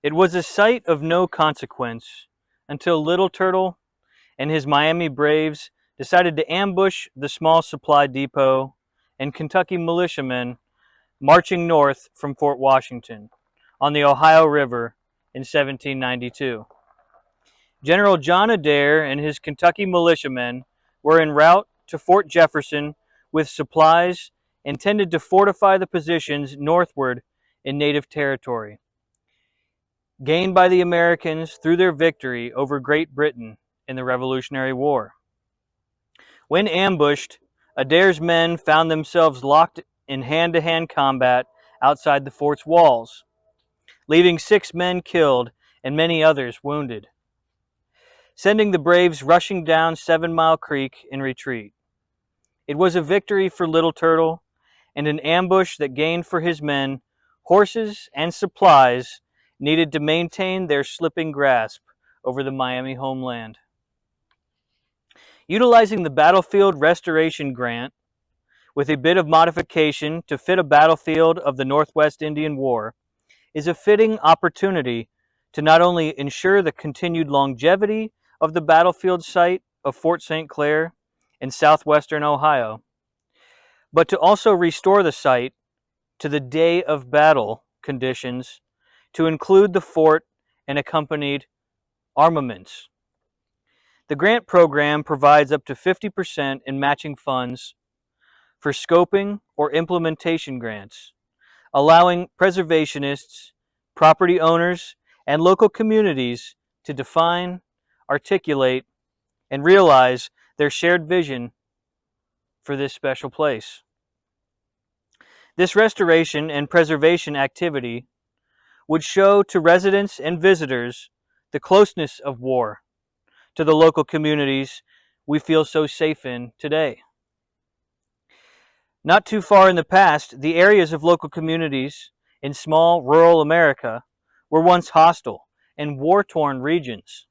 It was a sight of no consequence until Little Turtle and his Miami Braves decided to ambush the small supply depot and Kentucky militiamen marching north from Fort Washington on the Ohio River in 1792. General John Adair and his Kentucky militiamen were en route to Fort Jefferson with supplies intended to fortify the positions northward in native territory, gained by the Americans through their victory over Great Britain in the Revolutionary War. When ambushed, Adair's men found themselves locked in hand-to-hand combat outside the fort's walls, leaving 6 men killed and many others wounded, sending the Braves rushing down 7 Mile Creek in retreat. It was a victory for Little Turtle and an ambush that gained for his men horses and supplies needed to maintain their slipping grasp over the Miami homeland. Utilizing the Battlefield Restoration Grant with a bit of modification to fit a battlefield of the Northwest Indian War is a fitting opportunity to not only ensure the continued longevity of the battlefield site of Fort St. Clair in southwestern Ohio, but to also restore the site to the day of battle conditions to include the fort and accompanied armaments. The grant program provides up to 50% in matching funds for scoping or implementation grants, allowing preservationists, property owners, and local communities to define, articulate, and realize their shared vision for this special place. This restoration and preservation activity would show to residents and visitors the closeness of war to the local communities we feel so safe in today. Not too far in the past, the areas of local communities in small rural America were once hostile and war-torn regions.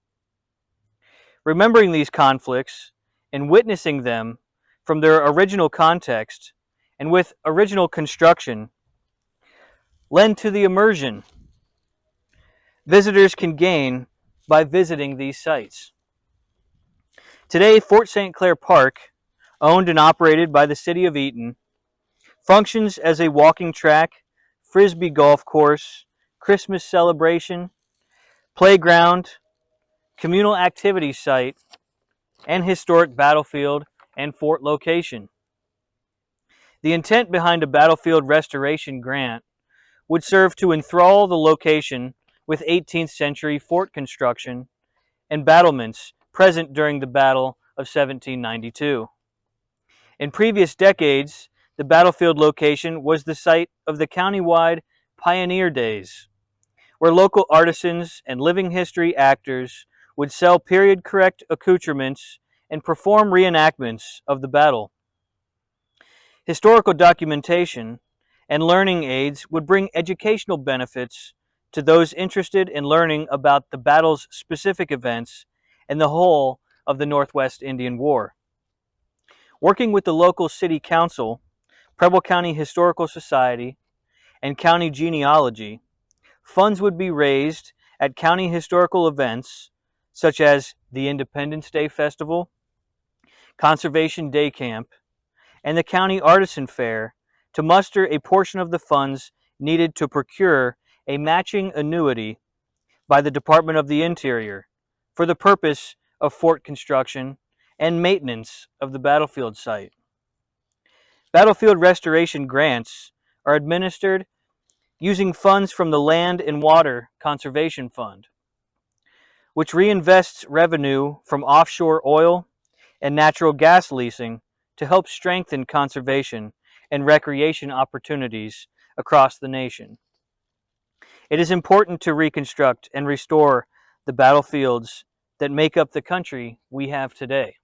Remembering these conflicts and witnessing them from their original context and with original construction lend to the immersion visitors can gain by visiting these sites. Today, Fort St. Clair Park, owned and operated by the City of Eaton, functions as a walking track, frisbee golf course, Christmas celebration, playground, communal activity site, and historic battlefield and fort location. The intent behind a battlefield restoration grant would serve to enthrall the location with 18th century fort construction and battlements present during the Battle of 1792. In previous decades, the battlefield location was the site of the countywide Pioneer Days, where local artisans and living history actors would sell period-correct accoutrements and perform reenactments of the battle. Historical documentation and learning aids would bring educational benefits to those interested in learning about the battle's specific events and the whole of the Northwest Indian War. Working with the local city council, Preble County Historical Society, and county genealogy, funds would be raised at county historical events such as the Independence Day Festival, Conservation Day Camp, and the County Artisan Fair to muster a portion of the funds needed to procure a matching annuity by the Department of the Interior for the purpose of fort construction and maintenance of the battlefield site. Battlefield restoration grants are administered using funds from the Land and Water Conservation Fund, which reinvests revenue from offshore oil and natural gas leasing to help strengthen conservation and recreation opportunities across the nation. It is important to reconstruct and restore the battlefields that make up the country we have today.